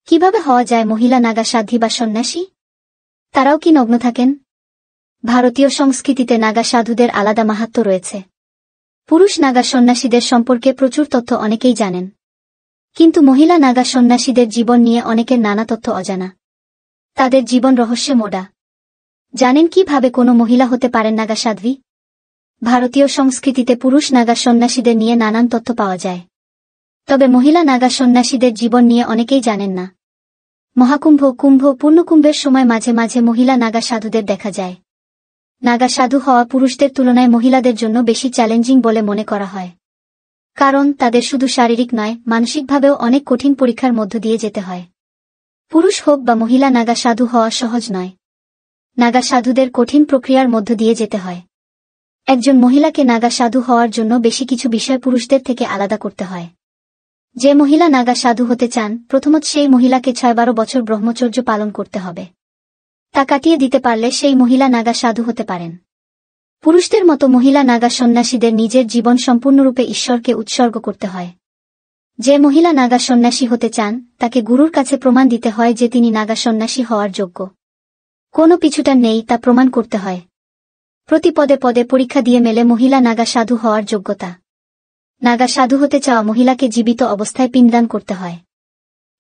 কিভাবে হওয়া যায় মহিলা নাগা সাধ্বী বা সন্ন্যাসী? তারাও কি নগ্ন থাকেন? ভারতীয় সংস্কৃতিতে নাগা সাধুদের আলাদা মাহাত্ম্য রয়েছে। পুরুষ নাগা সন্ন্যাসীদের সম্পর্কে প্রচুর তথ্য অনেকেই জানেন, কিন্তু মহিলা নাগা সন্ন্যাসীদের জীবন নিয়ে অনেকের নানা তথ্য অজানা। তাদের জীবন রহস্যে মোড়া। জানেন কিভাবে কোনো মহিলা হতে পারেন নাগা সাধ্বী? ভারতীয় সংস্কৃতিতে পুরুষ নাগা সন্ন্যাসীদের নিয়ে নানান তথ্য পাওয়া যায়, তবে মহিলা নাগা সন্ন্যাসীদের জীবন নিয়ে অনেকেই জানেন না। মহাকুম্ভ, কুম্ভ, পূর্ণকুম্ভের সময় মাঝে মাঝে মহিলা নাগা সাধুদের দেখা যায়। নাগা সাধু হওয়া পুরুষদের তুলনায় মহিলাদের জন্য বেশি চ্যালেঞ্জিং বলে মনে করা হয়, কারণ তাদের শুধু শারীরিক নয়, মানসিকভাবেও অনেক কঠিন পরীক্ষার মধ্য দিয়ে যেতে হয়। পুরুষ হোক বা মহিলা, নাগা সাধু হওয়া সহজ নয়। নাগা সাধুদের কঠিন প্রক্রিয়ার মধ্য দিয়ে যেতে হয়। একজন মহিলাকে নাগা সাধু হওয়ার জন্য বেশি কিছু বিষয় পুরুষদের থেকে আলাদা করতে হয়। যে মহিলা নাগা সাধু হতে চান, প্রথমত সেই মহিলাকে 6-12 বছর ব্রহ্মচর্য পালন করতে হবে। তা কাটিয়ে দিতে পারলে সেই মহিলা নাগা সাধু হতে পারেন। পুরুষদের মতো মহিলা নাগা সন্ন্যাসীদের নিজের জীবন সম্পূর্ণরূপে ঈশ্বরকে উৎসর্গ করতে হয়। যে মহিলা নাগা সন্ন্যাসী হতে চান, তাকে গুরুর কাছে প্রমাণ দিতে হয় যে তিনি নাগা সন্ন্যাসী হওয়ার যোগ্য। কোনো পিছুটান নেই, তা প্রমাণ করতে হয়। প্রতি পদে পদে পরীক্ষা দিয়ে মেলে মহিলা নাগা সাধু হওয়ার যোগ্যতা। নাগা সাধু হতে চাওয়া মহিলাকে জীবিত অবস্থায় পিণ্ডদান করতে হয়।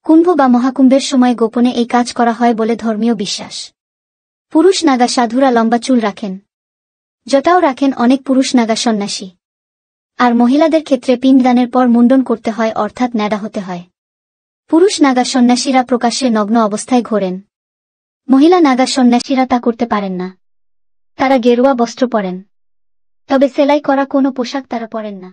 কুম্ভ বা মহাকুম্ভের সময় গোপনে এই কাজ করা হয় বলে ধর্মীয় বিশ্বাস। পুরুষ নাগা সাধুরা লম্বা চুল রাখেন, জটাও রাখেন অনেক পুরুষ নাগা সন্ন্যাসী। আর মহিলাদের ক্ষেত্রে পিণ্ডদানের পর মুন্ডন করতে হয়, অর্থাৎ ন্যাড়া হতে হয়। পুরুষ নাগা সন্ন্যাসীরা প্রকাশ্যে নগ্ন অবস্থায় ঘোরেন। মহিলা নাগা সন্ন্যাসীরা তা করতে পারেন না। তারা গেরুয়া বস্ত্র পরেন, তবে সেলাই করা কোনো পোশাক তারা পরেন না।